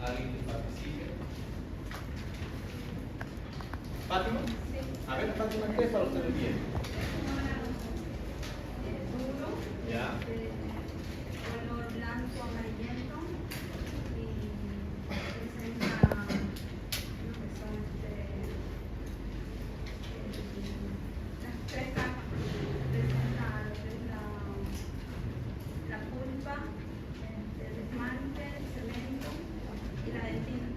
alguien que participe. ¿Fátima? Sí. A ver, Fátima, ¿qué es para usted el bien? Duro, Ya. color blanco amarillento y presenta lo que son las tres capas. Presenta lo que es la pulpa, el esmalte, el cemento y la dentina.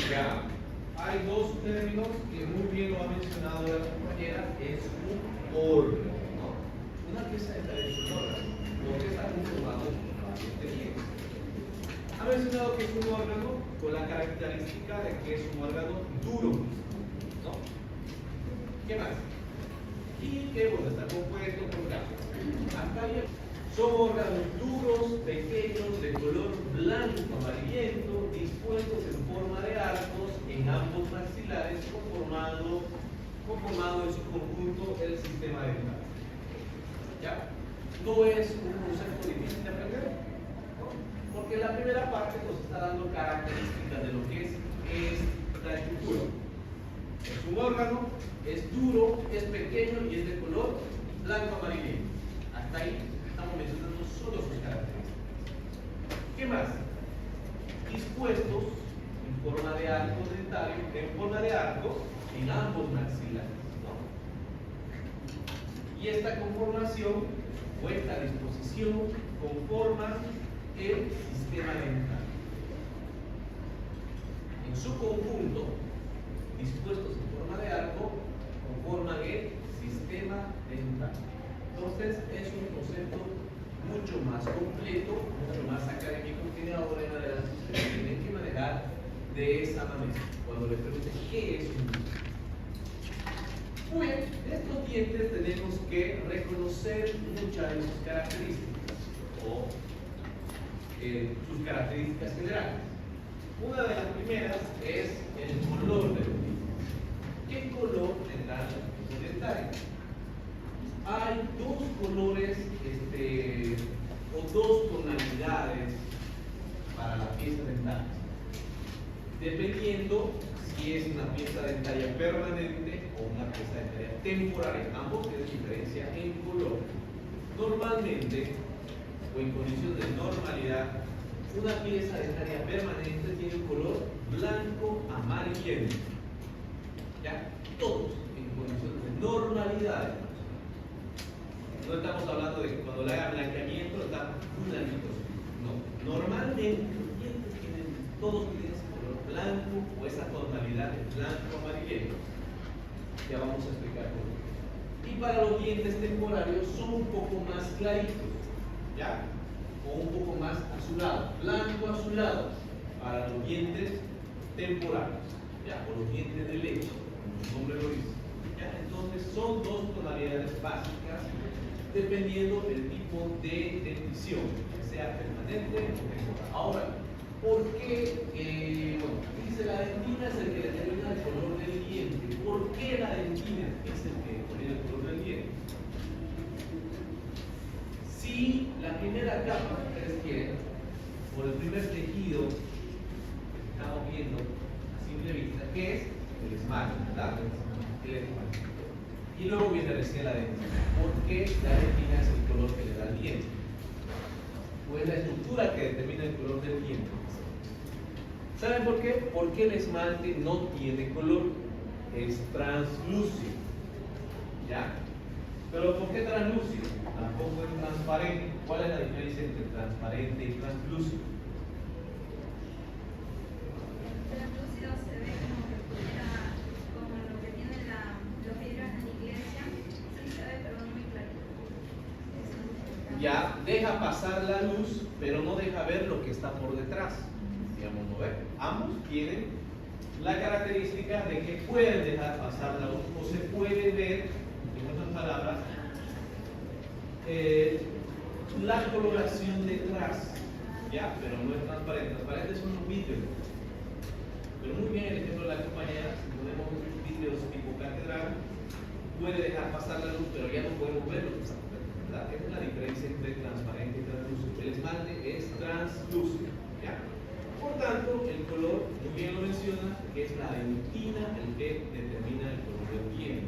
Ya. Hay dos términos que muy bien lo ha mencionado la compañera, es un órgano, ¿no? Una pieza de órgano, porque está conformado por varios tejidos. Ha mencionado que es un órgano con la característica de que es un órgano duro, ¿no? ¿Qué más? Y que bueno, está compuesto por capas. Hasta ahí son órganos duros, pequeños, de color blanco amarillento, dispuestos en forma de arcos en ambos maxilares, conformado en su conjunto el sistema dental. ¿Ya? No es un concepto difícil de aprender, ¿no? Porque la primera parte nos está dando características de lo que es la estructura. Es un órgano, es duro, es pequeño y es de color blanco amarillento. Hasta ahí estamos mencionando solo sus características. ¿Qué más? Dispuestos en forma de arco dentario, en forma de arco en ambos maxilares, ¿no? Y esta conformación o esta disposición conforma el sistema dental. En su conjunto, dispuestos en forma de arco, conforman el sistema dental. Entonces es un concepto mucho más completo, mucho más académico que de ahora en adelante ustedes tienen que manejar de esa manera. Cuando les pregunten qué es un diente. Muy bien, de estos dientes tenemos que reconocer muchas de sus características o sus características generales. Una de las primeras es el color de los dientes. ¿Qué color tendrán los piezas dentarios? Hay dos colores o dos tonalidades para la pieza dentaria, dependiendo si es una pieza dentaria permanente o una pieza dentaria temporaria. Ambos tienen diferencia en color. Normalmente, o en condiciones de normalidad, una pieza dentaria permanente tiene un color blanco amarillento. ¿Ya? Todos en condiciones de normalidad. No estamos hablando de que cuando le haga blanqueamiento está blanquito. No. Normalmente los dientes todos tienen ese color blanco o esa tonalidad de blanco amarillento. Ya vamos a explicar por qué. Y para los dientes temporarios son un poco más claritos, ¿ya? O un poco más azulados, blanco azulado para los dientes temporarios, ¿ya? O los dientes de leche, como su nombre lo dice. ¿Ya? Entonces son dos tonalidades básicas dependiendo del tipo de dentición, que sea permanente o temporal. Ahora, ¿por qué? Bueno, dice la dentina es el que determina el color del diente. ¿Por qué la dentina es el que determina el color del diente? Si la primera capa que ustedes quieren, por el primer tejido que estamos viendo a simple vista, ¿qué es? El esmalte, ¿verdad? El esmalte. Y luego viene recién la dentina. ¿Por qué la dentina es el color que le da el diente? Pues la estructura que determina el color del diente. ¿Saben por qué? Porque el esmalte no tiene color, es translúcido. ¿Ya? ¿Pero por qué translúcido? Tampoco es transparente. ¿Cuál es la diferencia entre transparente y translúcido? Translúcido se ve como que fuera, como lo que tienen los vidrios en la iglesia. Sí se ve, pero no muy clarito. Ya deja pasar la luz, pero no deja ver lo que está por detrás. Digamos, ¿no ve? Ambos tienen la característica de que pueden dejar pasar la luz o se puede ver, en otras palabras, la coloración detrás, ¿ya? Pero no es transparente. Transparentes son los vidrios. Pero muy bien el ejemplo de la compañera, si ponemos vidrios tipo catedral, puede dejar pasar la luz, pero ya no podemos ver lo que está por dentro, ¿verdad? Esa es la diferencia entre transparente y translúcido. El esmalte es translúcido, ¿ya? Por tanto, el color, muy bien lo menciona, que es la dentina el que determina el color del piel.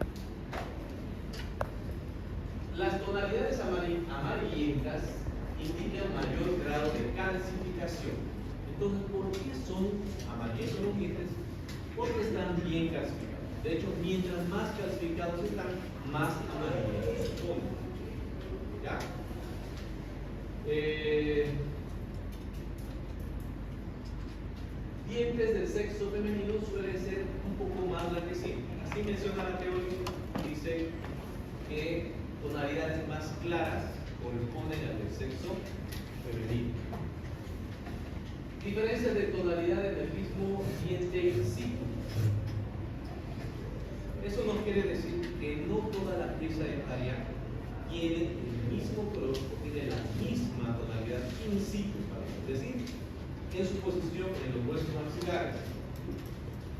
Las tonalidades amarillentas indican mayor grado de calcificación. Entonces, ¿por qué son amarillentos los dientes? Porque están bien calcificados. De hecho, mientras más calcificados están, más amarillentos son. ¿Ya? Dientes del sexo femenino suelen ser un poco más blanquecinos. Así menciona la teoría, dice que tonalidades más claras corresponden al del sexo femenino. Diferencias de tonalidad en el mismo diente in situ. Eso no quiere decir que no toda la pieza dentaria tiene el mismo color o tiene la misma tonalidad in situ, es decir, en su posición en los huesos maxilares.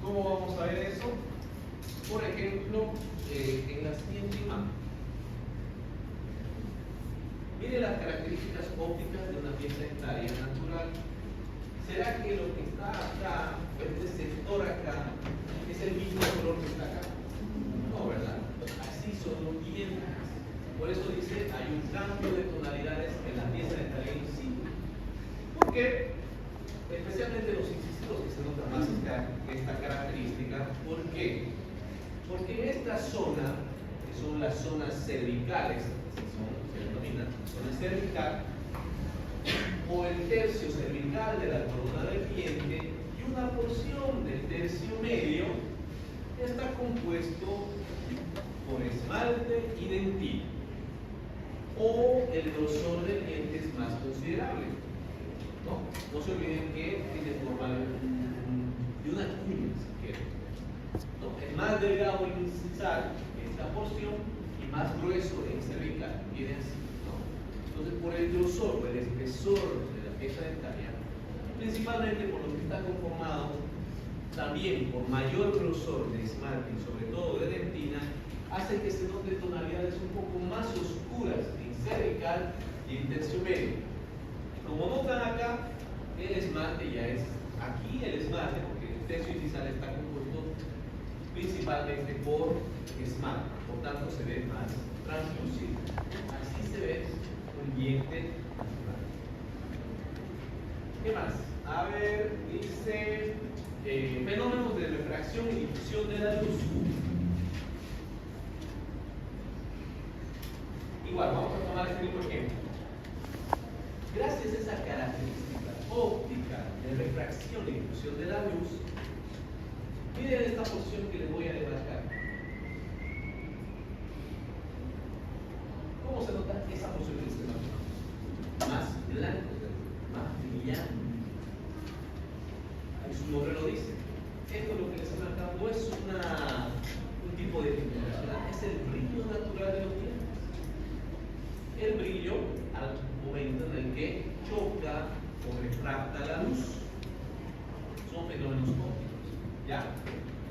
¿Cómo vamos a ver eso? Por ejemplo, en la siguiente imagen. Mire las características ópticas de una pieza dentaria natural. ¿Será que lo que está acá, este sector acá, es el mismo color que está acá? No, ¿verdad? Así son los dientes. Por eso dice, hay un cambio de tonalidades en la pieza dentaria in situ. ¿Por qué? Especialmente los incisivos, que se nota más esta característica. ¿Por qué? Porque en esta zona, que son las zonas cervicales, se denominan zona cervical, o el tercio cervical de la corona del diente, y una porción del tercio medio está compuesto por esmalte y dentina, o el grosor del diente es más considerable. No se olviden que tiene forma de una cuña, si quieren. Es más delgado en incisal esta porción y más grueso en cervical. Viene así. Entonces, por el grosor o el espesor de la pieza dentaria, principalmente por lo que está conformado, también por mayor grosor de esmalte y sobre todo de dentina, hace que se noten tonalidades un poco más oscuras en cervical y en tercio medio. Como notan acá, el esmalte ya es aquí el esmalte, porque el tercio incisal está compuesto principalmente por esmalte, por tanto se ve más translúcido. Así se ve un diente natural. ¿Qué más? A ver, dice fenómenos de refracción y difusión de la luz. Igual, vamos a tomar este mismo ejemplo. Gracias a esa característica óptica de refracción y difusión de la luz, miren esta porción que les voy a demarcar. ¿Cómo se nota esa porción que se nota? Más blanco, más brillante. Ahí su nombre lo dice. Esto lo que les he marcado no es un tipo de pigmentación, es el brillo natural de los dientes. El brillo al momento en el que choca o refracta la luz. Son fenómenos ópticos. ¿Ya?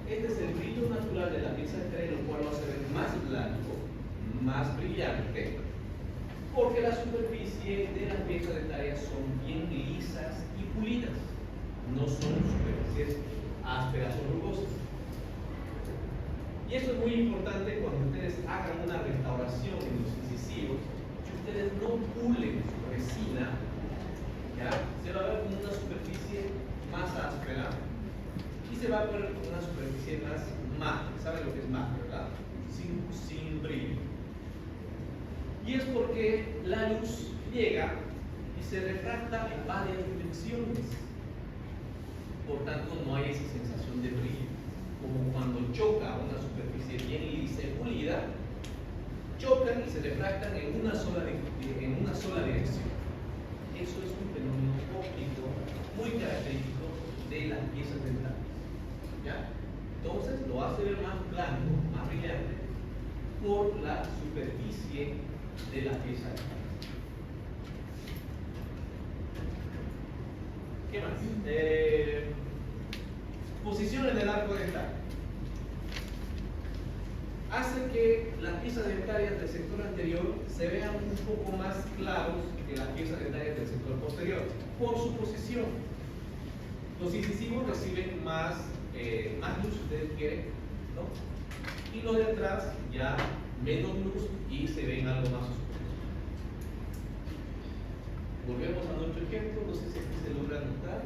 Este es el brillo natural de la pieza dentaria, lo cual lo hace ver más blanco, más brillante, porque la superficie de las piezas dentarias son bien lisas y pulidas. No son superficies ásperas o rugosas. Y eso es muy importante cuando ustedes hagan una restauración en los incisivos. Si ustedes no pulen su resina, ¿ya? Se va a ver como una superficie más áspera y se va a ver como una superficie más mate. ¿Saben lo que es mate, verdad? Sin brillo. Y es porque la luz llega y se refracta en varias direcciones. Por tanto, no hay esa sensación de brillo. Como cuando choca una superficie bien lisa y pulida, chocan y se refractan en una sola dirección. Eso es un fenómeno óptico muy característico de las piezas dentarias. ¿Ya? Entonces lo hace ver más blanco, más brillante, por la superficie de la pieza dentaria. ¿Qué más? Posición en el arco dental. Hace que las piezas dentarias del sector anterior se vean un poco más claros que las piezas dentarias del sector posterior, por su posición. Los incisivos reciben más luz, si ustedes quieren, ¿no? Y los de atrás ya menos luz y se ven algo más oscuros. Volvemos a nuestro ejemplo, no sé si aquí se logra notar.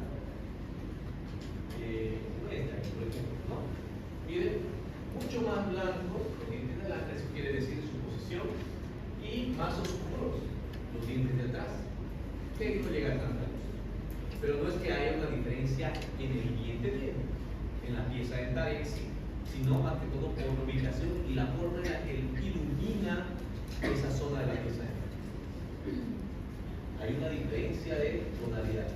Por ejemplo, ¿no? Miren, mucho más blanco, los dientes de adelante, eso quiere decir su posición, y más oscuros los dientes de atrás, que no llega a tanta luz. Pero no es que haya una diferencia en el diente medio, en la pieza dentaria en sí, sino ante todo por la ubicación y la forma en la que ilumina esa zona de la pieza dentaria. Hay una diferencia de tonalidad.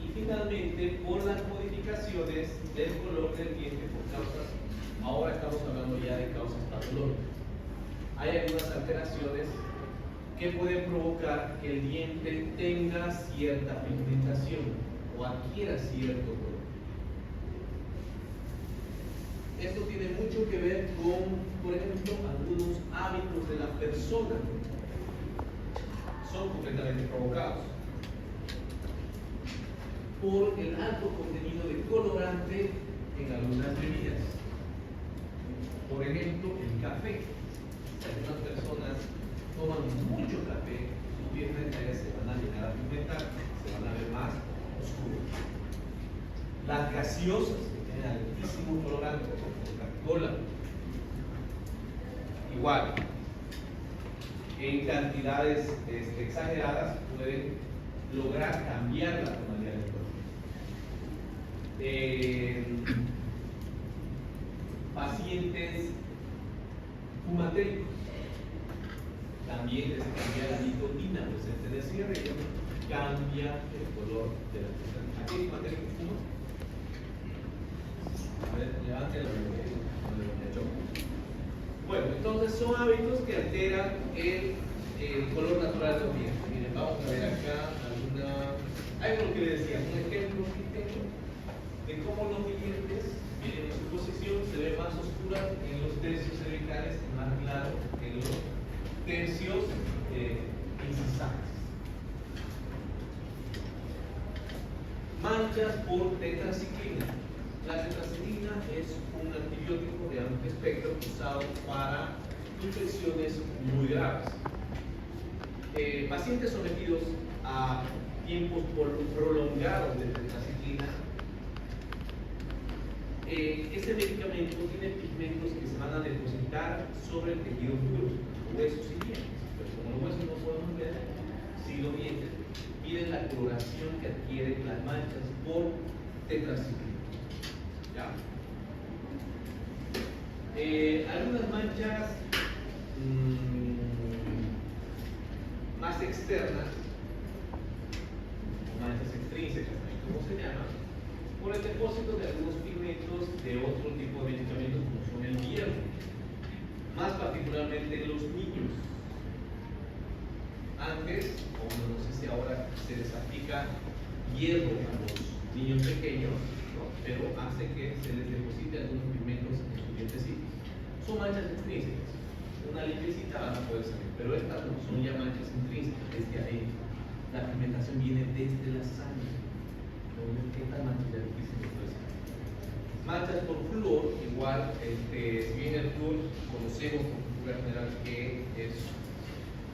Y finalmente, por las modificaciones del color del diente por causas, ahora estamos hablando ya de causas patológicas. Hay algunas alteraciones que pueden provocar que el diente tenga cierta pigmentación o adquiera cierto color. Esto tiene mucho que ver con, por ejemplo, algunos hábitos de la persona. Son completamente provocados por el alto contenido de colorante en algunas bebidas. Por ejemplo, el café. Si algunas personas toman mucho café, sus dientes dentales se van a llegar a pigmentar, se van a ver más oscuros. Las gaseosas, que tienen altísimo colorante, como Coca-Cola, igual, en cantidades exageradas pueden lograr cambiar la tonalidad del color. Pacientes fumatéricos también les cambia la nicotina presente en el cigarrillo, cambia el color de la pieza. ¿Aquí hay fumatérico que fuma? A ver, levanten la mano. Bueno, entonces son hábitos que alteran el color natural de los dientes. Miren, vamos a ver acá hay lo que les decía, un ejemplo de cómo los dientes, miren, su posición se ve más oscura en los tercios cervicales y más claro en los tercios incisales. Manchas por tetraciclina. La tetraciclina es un antibiótico de amplio espectro usado para infecciones muy graves. Pacientes sometidos a tiempos prolongados de tetraciclina, este medicamento tiene pigmentos que se van a depositar sobre el tejido duro, huesos y dientes. Pero como los huesos no podemos ver, si los dientes piden la coloración que adquieren las manchas por tetraciclina. ¿Ya? Algunas manchas más externas, manchas extrínsecas, como se llaman, por el depósito de algunos pigmentos de otro tipo de medicamentos como son el hierro, más particularmente en los niños. Antes, o no sé si ahora se les aplica hierro a los niños pequeños, ¿no? Pero hace que se les deposite algunos pigmentos en sus dientecitos. Son manchas extrínsecas. Una limpiecita van a poder salir, pero estas no son ya manchas intrínsecas, desde adentro. La pigmentación viene desde la sangre. Estas manchas ya difíciles de puede ser. Manchas por flúor, igual, si bien el flúor conocemos por cultura general que es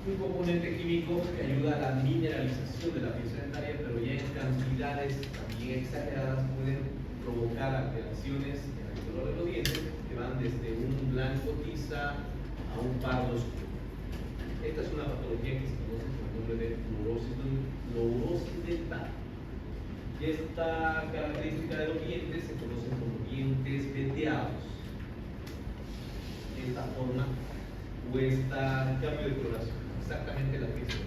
un componente químico que ayuda a la mineralización de la pieza dentaria, pero ya en cantidades también exageradas pueden provocar alteraciones en el color de los dientes que van desde un blanco tiza a un pardo oscuro. Esta es una patología que se conoce por el nombre de fluorosis dental. Y esta característica de los dientes se conoce como dientes veteados. Esta forma o esta cambio de coloración, exactamente la pieza.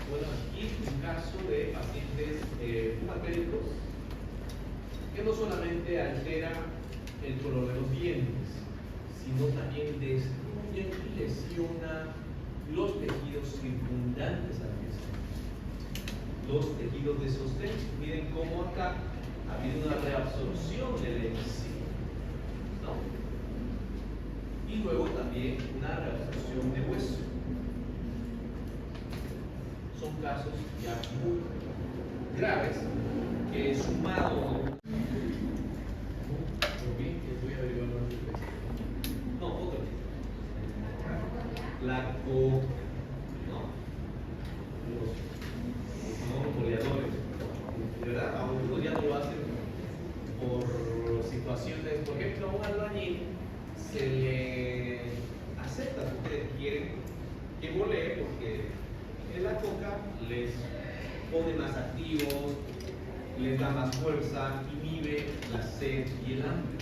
Bueno, aquí es un caso de pacientes fumatéricos que no solamente altera el color de los dientes, sino también destruye y lesiona los tejidos circundantes a la pieza. Los tejidos de sostén. Miren cómo acá ha habido una reabsorción del enzima, ¿no? Y luego también una reabsorción de hueso. Son son casos ya muy graves que sumado. Voy a averiguar más de esto. No, otro. La co. ¿No? Los boleadores. De verdad, algunos ya no lo hacen por situaciones. Por ejemplo, a un albañil se le acepta, si ustedes quieren, que volee porque en la coca les pone más activos, les da más fuerza, inhibe la sed y el hambre.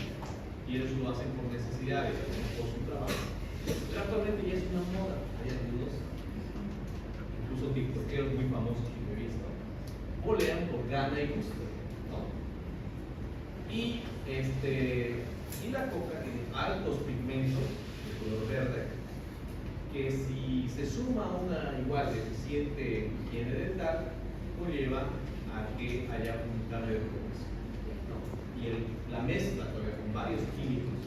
Y ellos lo hacen por necesidades, por su trabajo. Pero actualmente ya es una moda. Hay algunos, incluso tiktokeros muy famosos que he visto, volean por gana y gusto, ¿no? Y la coca tiene altos pigmentos de color verde, que si se suma a una igual deficiente higiene dental, conlleva a que haya un cambio de colores, ¿no? Y la mezcla con varios químicos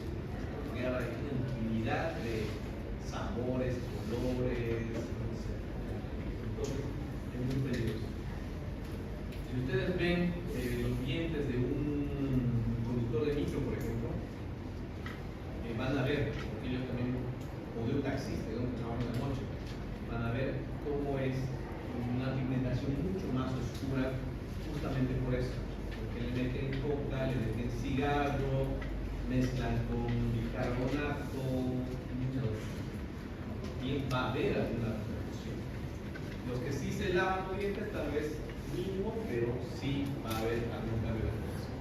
crea una infinidad de sabores, colores, no sé. Entonces es muy peligroso. Si ustedes ven los dientes de un conductor de micro, por ejemplo, van a ver, porque ellos también, o de un taxista, de un trabajo de noche, van a ver cómo es una pigmentación mucho más oscura, justamente por eso, porque le meten coca, le meten cigarro, mezclan con bicarbonato, muchas cosas. Y va a haber alguna repercusión. Los que sí se lavan los dientes, tal vez mínimo, pero sí va a haber algún cambio de coloración.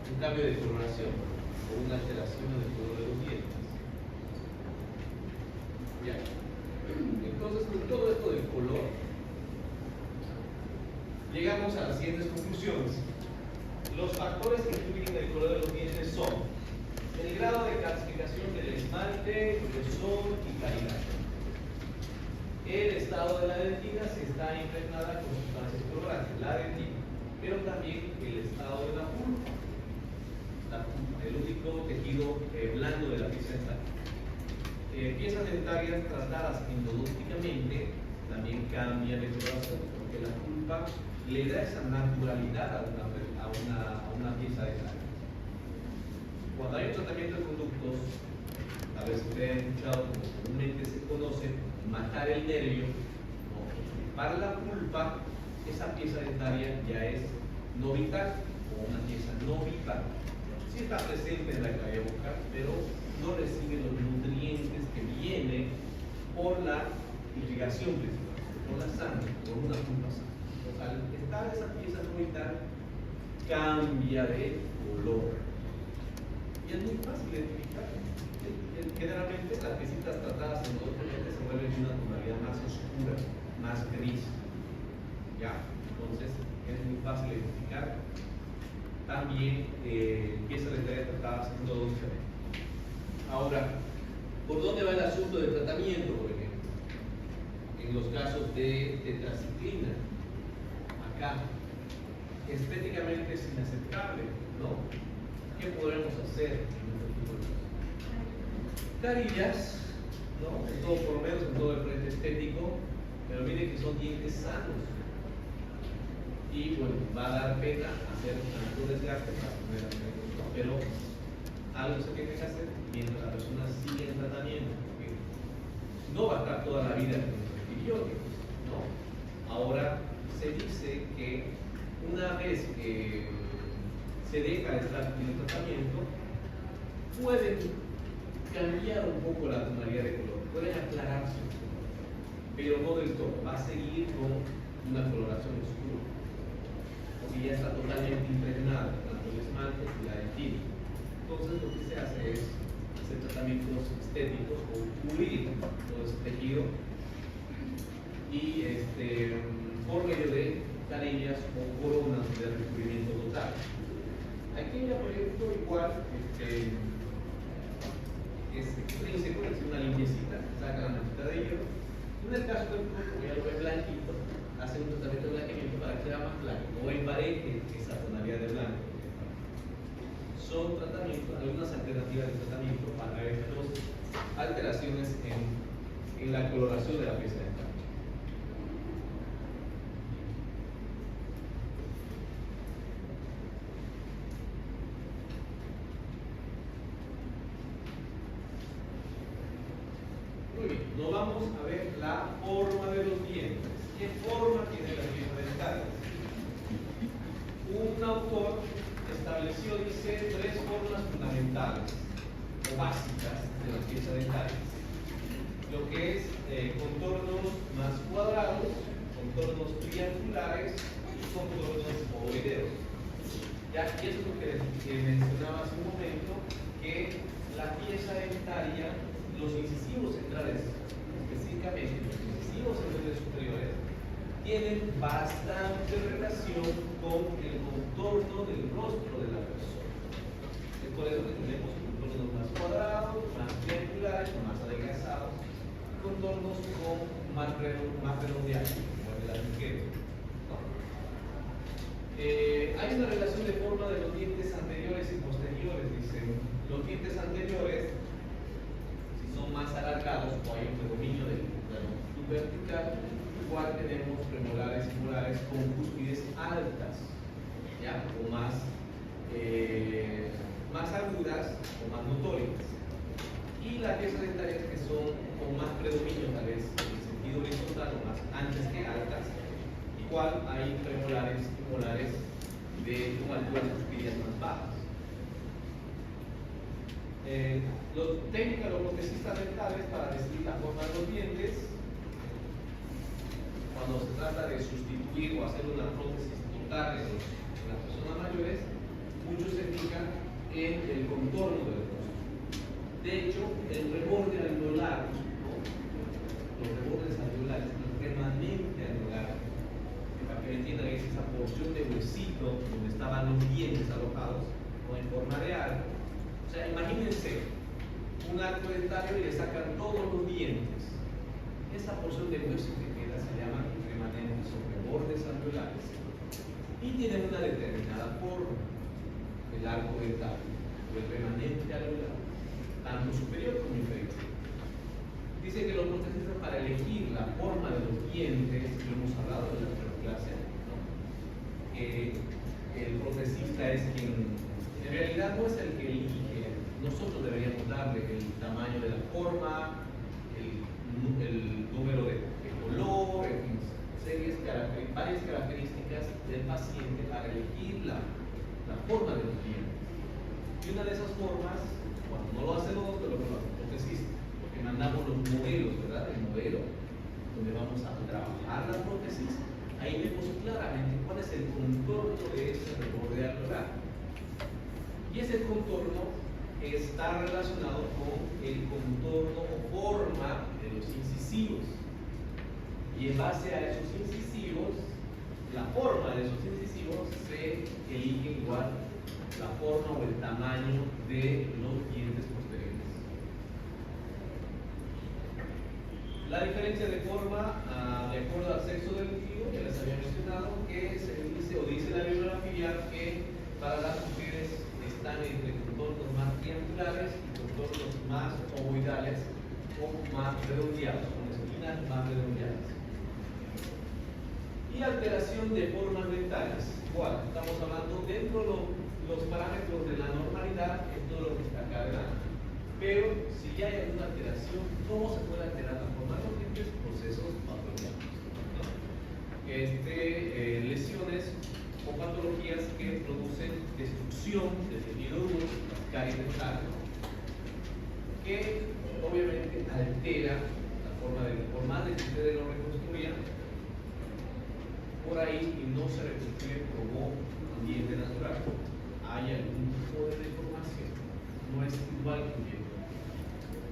Un cambio de coloración o una alteración del color de los dientes. Ya. Entonces, con todo esto del color, llegamos a las siguientes conclusiones. Los factores que influyen en el color de los dientes son el grado de calcificación del esmalte, grosor y calidad. El estado de la dentina si está impregnada con sustancias colorantes, la dentina, pero también el estado de la pulpa, el único tejido blando de la pieza dental. Piezas dentarias tratadas endodónticamente también cambian de coloración, porque la pulpa le da esa naturalidad a una pieza dentaria. Cuando hay un tratamiento de conductos, a veces ustedes han escuchado como comúnmente se conoce, matar el nervio, ¿no? Para la pulpa, esa pieza dentaria ya es no vital o una pieza no vital. Sí está presente en la cavidad bucal, pero no recibe los nutrientes que vienen por la irrigación principal, por la sangre, por una pulpa sana. Entonces, al estar esa pieza no vital, cambia de color. Y es muy fácil identificar. Generalmente las piecitas tratadas endodónticamente se vuelven de una tonalidad más oscura, más gris. ¿Ya? Entonces es muy fácil identificar. También piezas dentarias tratadas endodónticamente. Ahora, ¿por dónde va el asunto del tratamiento, por ejemplo? En los casos de tetraciclina, acá, estéticamente es inaceptable, ¿no? ¿Qué podremos hacer en este tipo de cosas? Carillas, ¿no? En todo, por lo menos en todo el frente estético, pero miren que son dientes sanos. Y bueno, va a dar pena hacer tanto desgaste para poner arreglos, ¿no? Pero algo se tiene que hacer mientras la persona sigue en tratamiento, porque no va a estar toda la vida con los antibióticos, ¿no? Ahora se dice que una vez que se deja de estar en el tratamiento, pueden cambiar un poco la tonalidad de color, pueden aclararse un poco, pero no del todo, va a seguir con una coloración oscura, porque ya está totalmente impregnada tanto el esmalte y la dentina. Entonces lo que se hace es hacer tratamientos estéticos o pulir todo ese tejido y por medio de carillas o coronas de recubrimiento total. Aquella, por ejemplo, igual es intrínseco, es una limpiecita, saca la manchita de hierro. En el caso del cuerpo, ya lo ve blanquito, hace un tratamiento de blanqueamiento para que sea más blanco o empareje esa tonalidad de blanco. Son tratamientos, algunas alternativas de tratamiento para estas alteraciones en la coloración de la pieza dental. forma de los dientes. ¿Qué forma tiene la pieza dental? Un autor estableció, dice, tres formas fundamentales o básicas de la pieza dental. Lo que es contornos más cuadrados, contornos triangulares y contornos ovoideos. Ya, y eso es lo que mencionaba hace un momento, que la pieza dentaria, los incisivos centrales, específicamente los incisivos centrales superiores, tienen bastante relación con el contorno del rostro de la persona. Es por eso que tenemos contornos más cuadrados, más triangulares, más adelgazados, contornos más redondeados, como el de la mujer. Hay una relación de forma de los dientes anteriores y posteriores. Dicen, los dientes anteriores, si son más alargados o hay un predominio de la longitud vertical, igual tenemos premolares y molares con cúspides altas, ¿ya? O más agudas o más notorias. Y las piezas dentarias que son con más predominio, tal vez en el sentido horizontal o más anchas que altas, igual hay premolares y molares con alturas cúspides más bajas. Los técnicos, los protecistas dentales, para describir la forma de los dientes, cuando se trata de sustituir o hacer una prótesis total en las personas mayores, muchos se fijan en el contorno del rostro. De hecho, el reborde alveolar, ¿no? Los rebordes alveolares, el remanente alveolar, que para que me entiendan es esa porción de huesito donde estaban los dientes alojados, o en forma de arco. O sea, imagínense un arco dentario y le sacan todos los dientes. Esa porción de hueso que queda se llama remanentes o rebordes alveolares. Y tienen una determinada forma, el arco dental o el remanente alveolar, tanto superior como inferior. Dice que los protecistas, para elegir la forma de los dientes, que hemos hablado en la primera clase, ¿no? El protecista es quien, en realidad no es el que elige, nosotros deberíamos darle el tamaño de la forma, el número de color, en fin, varias características del paciente para elegir la forma de los dientes. Y una de esas formas, cuando no lo hace el odontólogo, lo hace el protecista, porque mandamos los modelos, ¿verdad? El modelo donde vamos a trabajar la prótesis, ahí vemos claramente cuál es el contorno de ese reborde alveolar. Y ese contorno está relacionado con el contorno o forma de los incisivos. Y en base a esos incisivos, la forma de esos incisivos, se elige igual la forma o el tamaño de los dientes posteriores. La diferencia de forma, de acuerdo al sexo del individuo, ya les había mencionado, que se dice o dice la bibliografía que para las mujeres están entre contornos más triangulares y contornos más ovoidales o más redondeados, con esquinas más redondeadas. Y alteración de formas dentales. Igual, estamos hablando dentro de los parámetros de la normalidad, en todo lo que está acá adelante. Pero si ya hay alguna alteración, ¿cómo se puede alterar la forma de los dientes? Procesos patológicos, ¿no? Lesiones o patologías que producen destrucción del tejido duro, las caries dentales, que obviamente altera la forma de, por más de que ustedes lo reconstruyan, por ahí y no se reconstruye como un diente natural. Hay algún tipo de deformación, no es igual que un diente.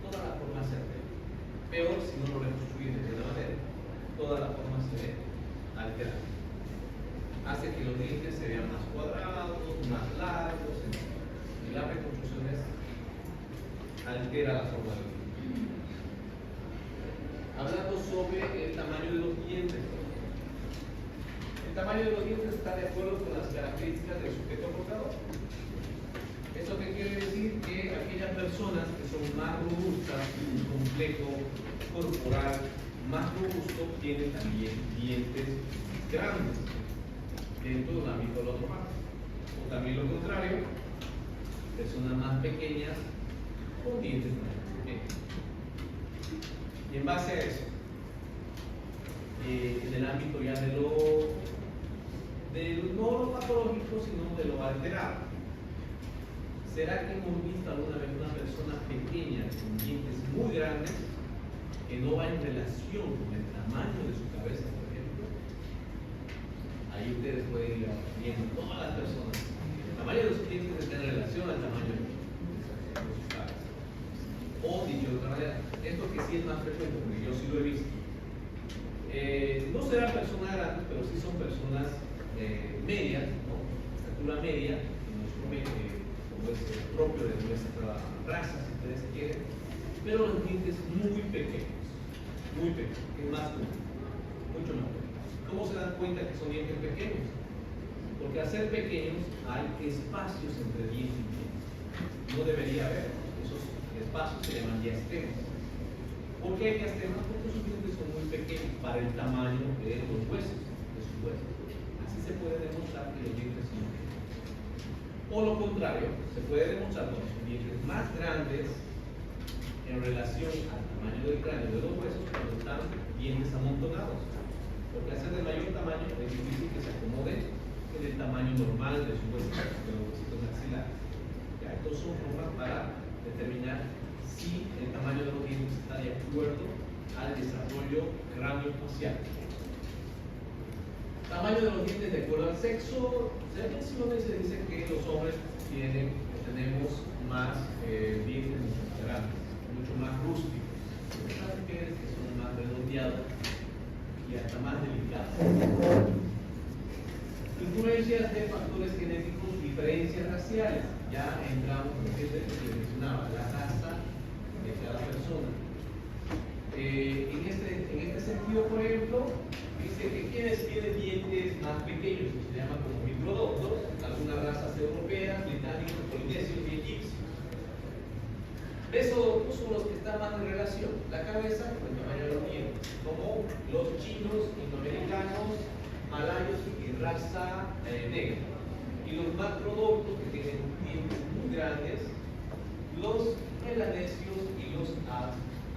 Toda la forma se altera. Peor si no lo reconstruyen de la manera, toda la forma se ve alterada. Hace que los dientes se vean más cuadrados, más largos, y las reconstrucciones altera la forma del diente. Hablando sobre el tamaño de los dientes. El tamaño de los dientes está de acuerdo con las características del sujeto portador. ¿Eso qué quiere decir? Que aquellas personas que son más robustas, un complejo corporal más robusto, tienen también dientes grandes dentro del ámbito de los demás. O también lo contrario, personas más pequeñas con dientes más pequeños. Y en base a eso, en el ámbito ya de no lo patológico, sino de lo alterado. ¿Será que hemos visto alguna vez una persona pequeña con dientes muy grandes que no va en relación con el tamaño de su cabeza, por ejemplo? Ahí ustedes pueden ir viendo todas las personas. El tamaño de sus dientes está en relación al tamaño de su cabeza. O dicho de otra manera, esto que sí es más frecuente, porque yo sí lo he visto. No serán personas grandes, pero sí son personas medias, ¿no? Estatura media, como es propio de nuestra raza, si ustedes quieren, pero los dientes muy pequeños, es más común, mucho más pequeños. ¿Cómo se dan cuenta que son dientes pequeños? Porque al ser pequeños hay espacios entre diente y diente. No debería haber, esos espacios se llaman diastemas. ¿Por qué hay diastemas? Porque sus dientes son muy pequeños para el tamaño de los huesos, de sus huesos. Así se puede demostrar que los dientes son pequeños. O lo contrario, se puede demostrar con los dientes más grandes en relación al tamaño del cráneo de los huesos cuando están dientes amontonados. Porque al ser de mayor tamaño es difícil que se acomode en el tamaño normal de sus huesos, de los huesitos maxilares. Ya, estos son formas para determinar si el tamaño de los dientes está de acuerdo al desarrollo craneofacial. Tamaño de los dientes de acuerdo al sexo. Se menciona y se dice que los hombres tenemos más dientes mucho más grandes, mucho más rústicos. Las mujeres que son más redondeadas y hasta más delicadas. Influencias de factores genéticos, diferencias raciales. Ya entramos en lo que mencionaba, la raza de cada persona. En este sentido, por ejemplo, dice que quienes tienen dientes más pequeños, que se llaman como microdontos, algunas razas europeas, británicos, polinesios y egipcios. Mesodontos son los que están más en relación, la cabeza con el tamaño de los dientes, como los chinos, indoamericanos, malayos y raza negra. Y los macrodontos, que tienen dientes muy grandes, los melanesios y los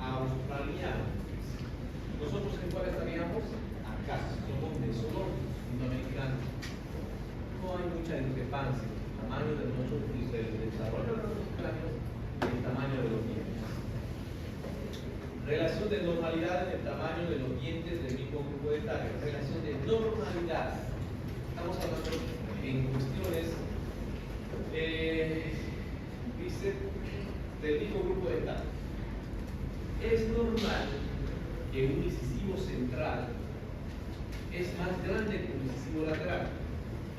australianos. ¿Nosotros en cuál estaríamos? Acá, somos mesodontos, indoamericanos. No hay mucha discrepancia en el tamaño de nosotros y el desarrollo de nuestros cráneos y el tamaño de los dientes. Relación de normalidad en el tamaño de los dientes del mismo grupo etario. Relación de normalidad. Estamos hablando en cuestiones, dice, del mismo grupo etario. Es normal que un incisivo central es más grande que un incisivo lateral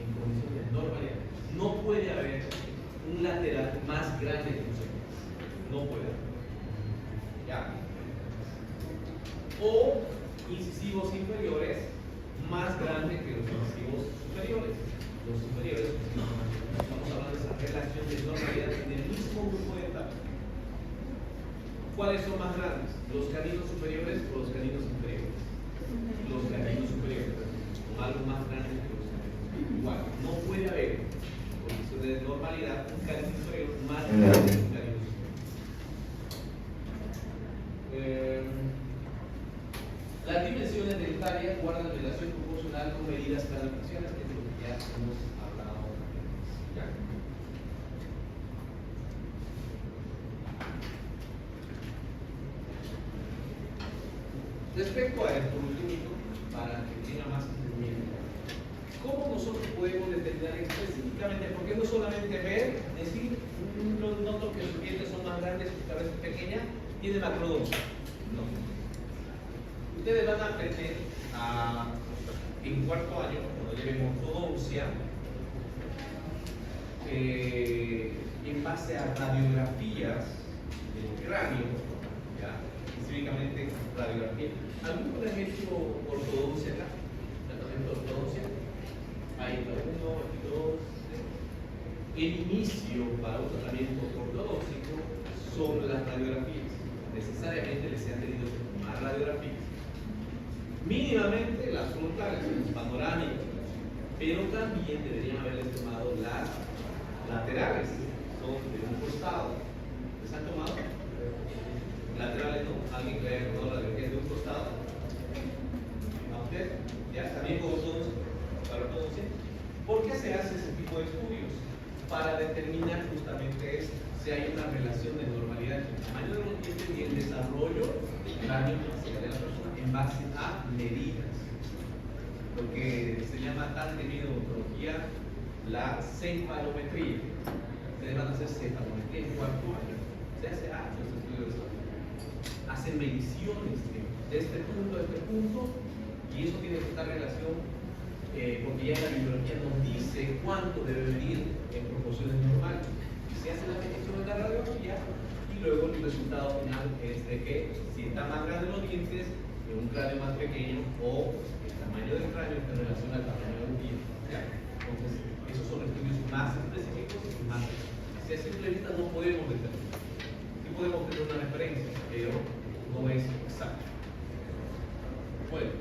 en condiciones de normalidad. No puede haber un lateral más grande que un central. No puede haber. ¿Ya? O incisivos inferiores más grandes que los incisivos superiores. Los superiores, estamos hablando de esa relación de normalidad en el mismo grupo de etapas. ¿Cuáles son más grandes? ¿Los caninos superiores o los caninos inferiores? Los caninos superiores, con algo más grande que los caninos. Igual, no puede haber, en condiciones de normalidad, un canino superior más grande que un canino superior. Las dimensiones dentarias guardan relación proporcional con medidas craniofaciales, que es lo que ya hemos hablado. ¿Ya? Respecto a esto, último, para que tenga más entendimiento, ¿cómo nosotros podemos determinar específicamente? Porque no solamente ver, decir, noto que sus dientes son más grandes, su cabeza es pequeña, tiene macrodontia. No. Ustedes van a aprender en cuarto año, cuando lleven ortodoncia, en base a radiografías del cráneo, ¿ya? Específicamente radiografía. ¿Alguno les ha hecho ortodoncia acá? ¿Tratamiento de ortodoncia? Ahí está, 1, 2, 3. El inicio para un tratamiento ortodóntico sobre las radiografías. Necesariamente les han tenido que tomar radiografías. Mínimamente las frontales, las panorámicas, pero también deberían haberles tomado las laterales, son de un costado. ¿Les han tomado? Laterales no, alguien que haya tomado la radiografía de un costado. usted, ya también como todos, para todos, ¿sí? ¿Por qué se hace ese tipo de estudios? Para determinar justamente eso, si hay una relación de normalidad entre el tamaño de los dientes y el desarrollo del cráneo facial de la persona en base a medidas. Lo que se llama tan temida en odontología la cefalometría. Ustedes van a hacer cefalometría en cuarto año. Se hace años de estudios de salud. Hacen mediciones de este punto a este punto, y eso tiene esta relación porque ya la bibliografía nos dice cuánto debe venir en proporciones normales. Se hace la medición en la radiografía y luego el resultado final es de que si están más grandes los dientes en un cráneo más pequeño, o el tamaño del cráneo en relación al tamaño del diente. Entonces, esos son estudios más específicos y más exactos. Si a simple vista no podemos determinar. Sí podemos tener una referencia, pero no es exacto. Bueno,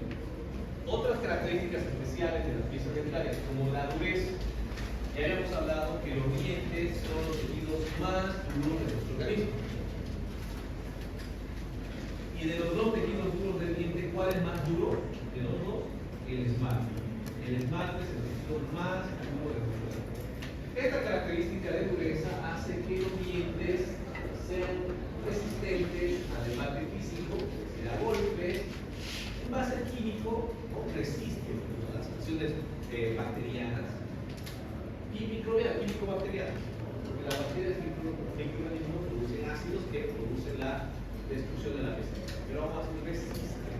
otras características especiales de las piezas dentarias, como la dureza. Ya habíamos hablado que los dientes son los tejidos más duros de nuestro organismo. Y de los dos tejidos duros del diente, ¿cuál es más duro? De los dos, el esmalte. El esmalte es el tejido más duro de nuestro organismo. Esta característica de dureza hace que los dientes sean resistentes al embate físico, es decir, a golpes. En base al químico, ¿no? Resiste a las acciones bacterianas y químico-bacterianas, porque las bacterias y microorganismos producen ácidos que producen la destrucción de la pieza, pero aún así resiste,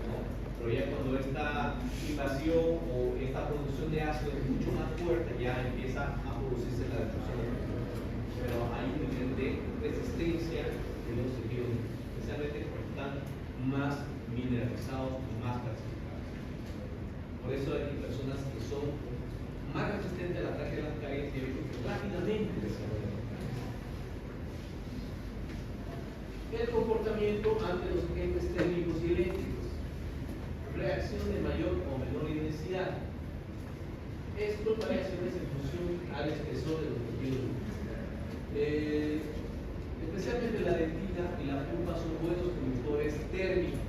¿no? Pero ya cuando esta invasión o esta producción de ácido es mucho más fuerte, ya empieza a producirse la destrucción de la pieza. Pero hay un nivel de resistencia de los tejidos, especialmente cuando están más mineralizados y más calcificados. Por eso hay personas que son más resistentes al ataque de las caries y que rápidamente desarrollan las caries. El comportamiento ante los agentes térmicos y eléctricos. Reacción de mayor o menor intensidad. Esto variaciones en función al espesor de los tejidos. Especialmente la dentina y la pulpa son buenos conductores térmicos.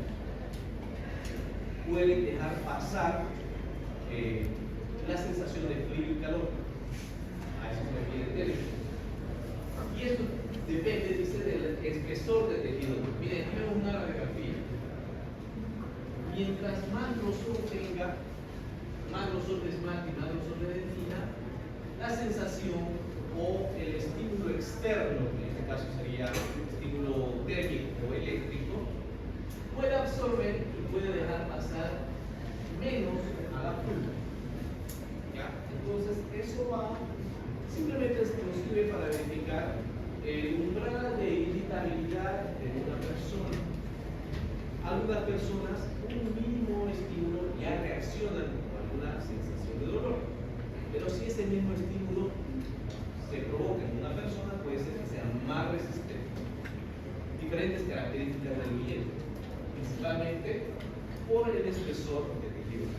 Pueden dejar pasar la sensación de frío y calor. A eso se refiere térmico. Y esto depende, dice, del espesor del tejido. Miren, aquí vemos una radiografía. Mientras más grosor tenga, más grosor de esmalte y más grosor de dentina, la sensación o el estímulo externo, que en este caso sería estímulo térmico o eléctrico, puede absorber y puede dejar pasar menos a la pulpa. ¿Ya? Entonces, eso simplemente nos sirve para verificar el umbral de irritabilidad de una persona. Algunas personas, un mínimo estímulo ya reaccionan con alguna sensación de dolor, pero si ese mismo estímulo se provoca en una persona, puede ser que sea más resistente. Diferentes características del diente, principalmente por el espesor del tejido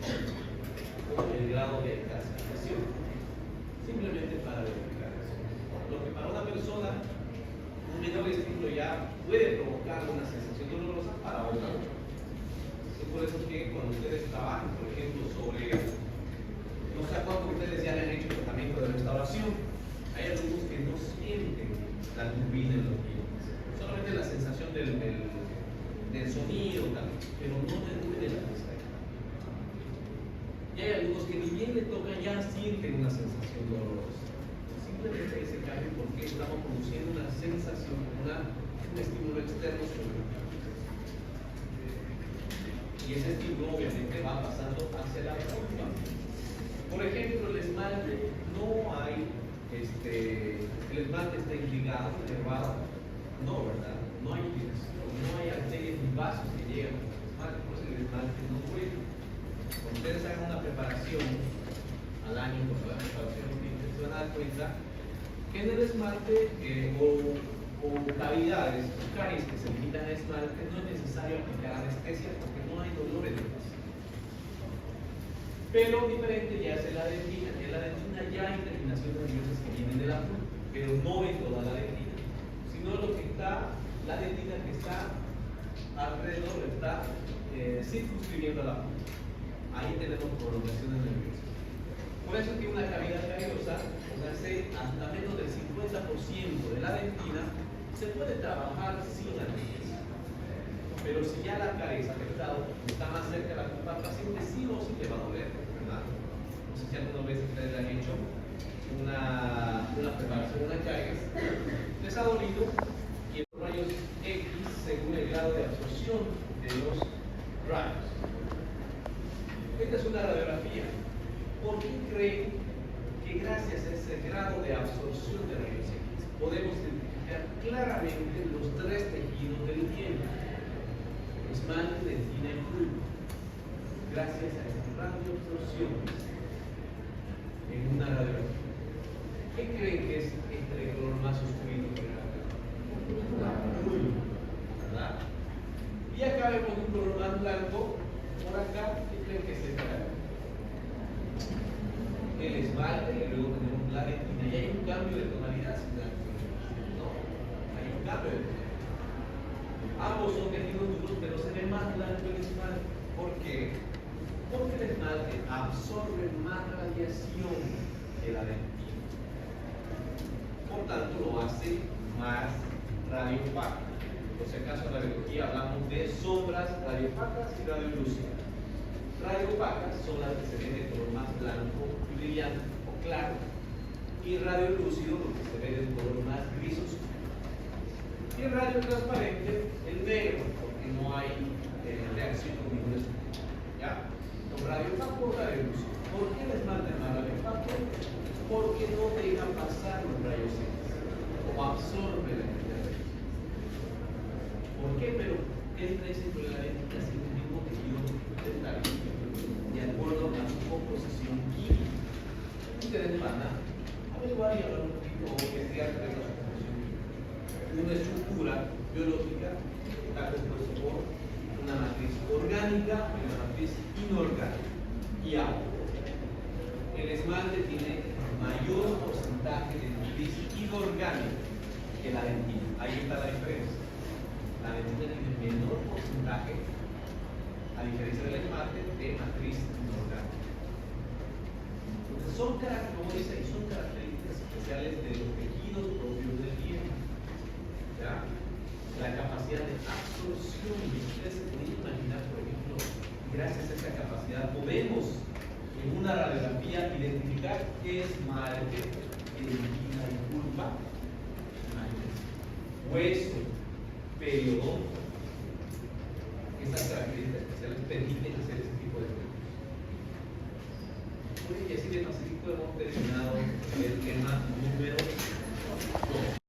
o el grado de calcificación, simplemente para verificar eso. Lo que para una persona un menor estímulo ya puede provocar una sensación dolorosa, para otra no. Es por eso que cuando ustedes trabajan, por ejemplo, sobre, no sé a cuántos de ustedes ya le han hecho tratamiento de restauración, hay algunos que no sienten la turbina en los dientes, solamente la sensación del sonido, pero no te duele la pieza. Y hay algunos que ni bien le tocan ya sienten una sensación dolorosa. Simplemente ese cambio porque estamos produciendo una sensación, un estímulo externo sobre el cuerpo. Y ese estímulo obviamente va pasando hacia la pulpa. Por ejemplo, el esmalte, no hay, el esmalte está irrigado, nervado, no, ¿verdad? No hay irrigación, no hay arterias ni vasos que llegan al esmalte, por eso el esmalte no puede. Cuando ustedes hagan una preparación al año, cuando hagan preparación de dientes, se van a dar cuenta que en el esmalte o cavidades, o caries que se limitan al esmalte, no es necesario aplicar anestesia porque no hay dolor en el paciente. Pero diferente ya es la dentina. En la dentina ya hay terminaciones nerviosas que vienen de la pulpa, pero no en toda la dentina, sino lo que está, la dentina que está alrededor, está circunscribiendo a la pulpa. ahí tenemos prolongaciones nerviosas. Por eso tiene una cavidad cariosa, póngase hasta menos del 50% de la dentina, se puede trabajar sin anestesia. Pero si ya la caries afectado está más cerca de la culpa del paciente, sí o sí le va a doler, ¿verdad? No sé si alguna vez ustedes le han hecho una preparación, una caries, les ha dolido y los rayos X según el grado de absorción de los rayos. Esta es una radiografía. ¿Por qué creen que gracias a ese grado de absorción de rayos X podemos identificar claramente los tres tejidos del diente? Esmalte, dentina y pulpa. Gracias a esta radioabsorción en una radiografía. ¿Qué creen que es este color más oscuro que la pulpa? ¿Verdad? Y acá vemos un color más blanco. Por acá, ¿qué creen que es esta? El esmalte y luego tenemos la dentina. Y hay un cambio de tonalidad, ¿no? Hay un cambio de tonalidad. Ambos son tejidos duros, pero se ve más blanco el esmalte. ¿Por qué? Porque el esmalte absorbe más radiación que la dentina. Por tanto, lo hace más radiopaco. Por si acaso en la biología hablamos de sombras radiopacas y radiolúcidas. Radiopacas son las que se ven de color más blanco y brillante o claro. Y radiolúcido, lo que se ve de un color más gris oscuro. Y el radio transparente, el negro, porque no hay reacción con ninguna estructura. ¿Ya? Con radiopaco o radiolúcido. ¿Por qué el esmalte es más radiopaco? Porque no deja pasar los rayos X, o absorbe la energía. ¿Por qué? Pero entra ese con la dentina sin el mismo tejido dental, de acuerdo a su composición química. Ustedes van a averiguar y hablar un poquito o investigar sobre la composición química. Una estructura biológica está compuesta por una matriz orgánica y una matriz inorgánica y agua. El esmalte tiene mayor porcentaje de matriz inorgánica que la dentina. Ahí está la diferencia. La dentina tiene menor porcentaje, a diferencia del esmalte, de matriz inorgánica. Entonces son características especiales de los tejidos propios del diente. ¿Ya? La capacidad de absorción. Ustedes se pueden imaginar, por ejemplo, gracias a esta capacidad podemos en una radiografía identificar qué es esmalte, dentina y pulpa, hueso, periodonto. Estas características especiales permiten hacer ese tipo de estudios. Y así de facilito hemos terminado el tema número 2.